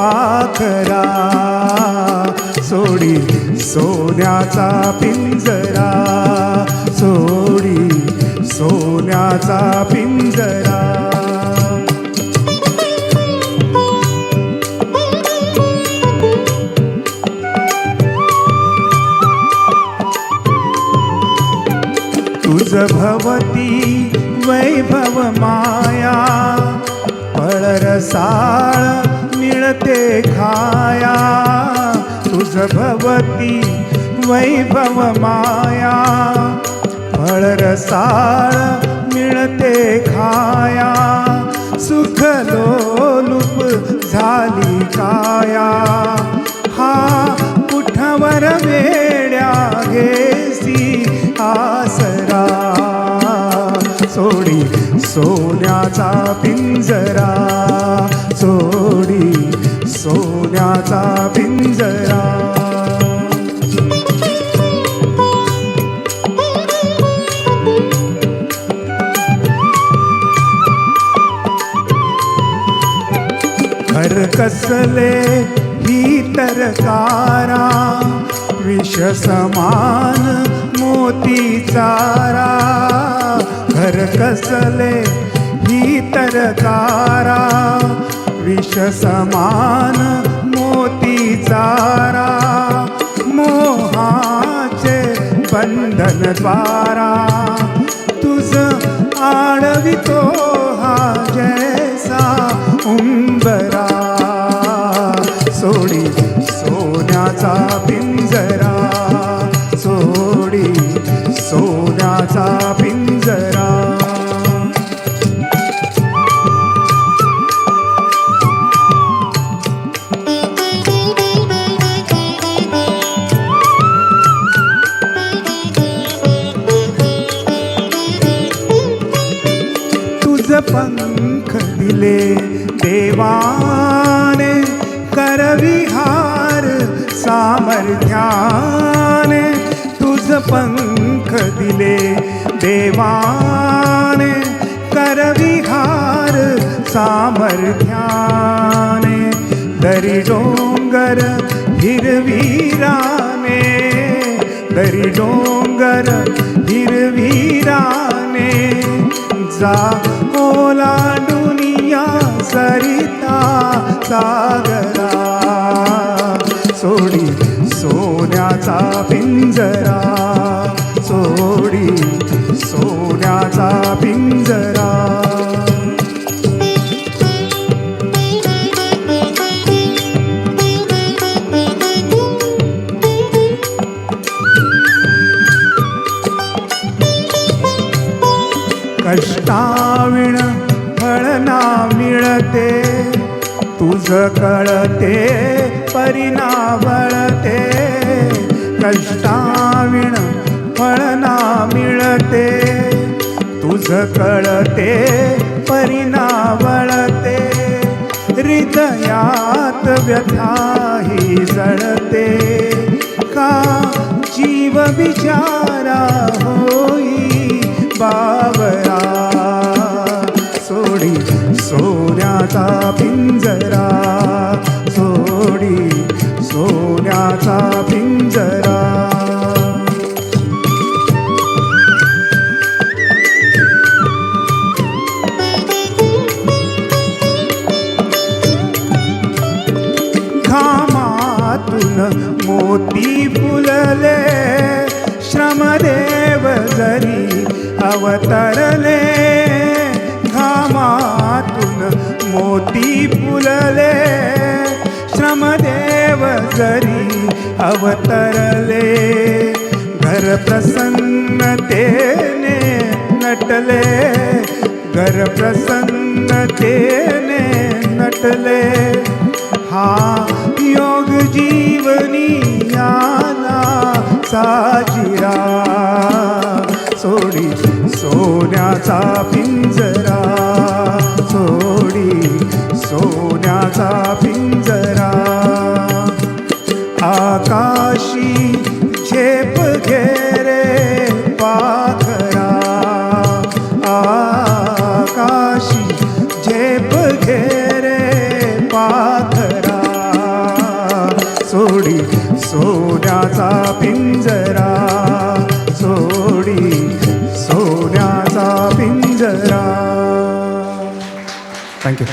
पाखरा, सोडी सोन्याचा पिंजरा, सोडी सोन्याचा पिंजरा. तुझ भवती वैभव माया, फळरसाळ मिळते खाया. तुझ भवती वैभव माया, फळरसाळ मिळते खाया. सुख लोलुप झाली काया, हा कुठवर वेड्या घेसी आसरा. सोडी सोन्याचा पिंजरा, सोडी सोन्याचा पिंजरा. घर कसले ही तरकारा, विष समान मोती चारा. घर कसले ही तरकारा, विष समान मोती चारा. मोहाचे बंधन द्वारा, तुझ आडवितो हा जैसा उंबरा. सोडी सोन्याचा पिंजरा, सोडी सोन्याचा पिंजरा. तुझ पंख दिले देवाने, करविहार सामर्थ्याने. तुझ पंख दिले देवाने, करविहार सामर्थ्याने. दरी डोंगर हिरवीराने, दरी डोंगर हिरवीराने. जा ओलांडुनिया सरिता सागरा. सोडी सोन्याचा पिंजरा, सोडी सोन्याचा पिंजरा. कष्टाविण फळ ना मिळते, तुझ कळते परिणा वळते. कष्टाविण फळ ना मिळते, तुझ कळते परिणा वळते. हृदयात व्यथा ही जळते, का जीव बिचारा होई बावरा. सोडी सोन्याचा पिंजरा, सोडी सोन्याचा पिंजरा. घामातून मोती फुलले, श्रमदेव जरी अवतरले. घामातून मोती फुलले, श्रमदेव जरी अवतरले. घर प्रसन्नतेने नटले, घर प्रसन्नतेने नटले. हा योग जीवनी आला साजिरा. सोडी सोन्याचा पिंजरा, सोडी सोन्याचा पिंजरा. आकाशी झेप घेरे पाखरा, आकाशी झेप घेरे पाखरा. सोन्याचा पिंजरा सोडी सोन्याचा पिंजरा. थँक्यू.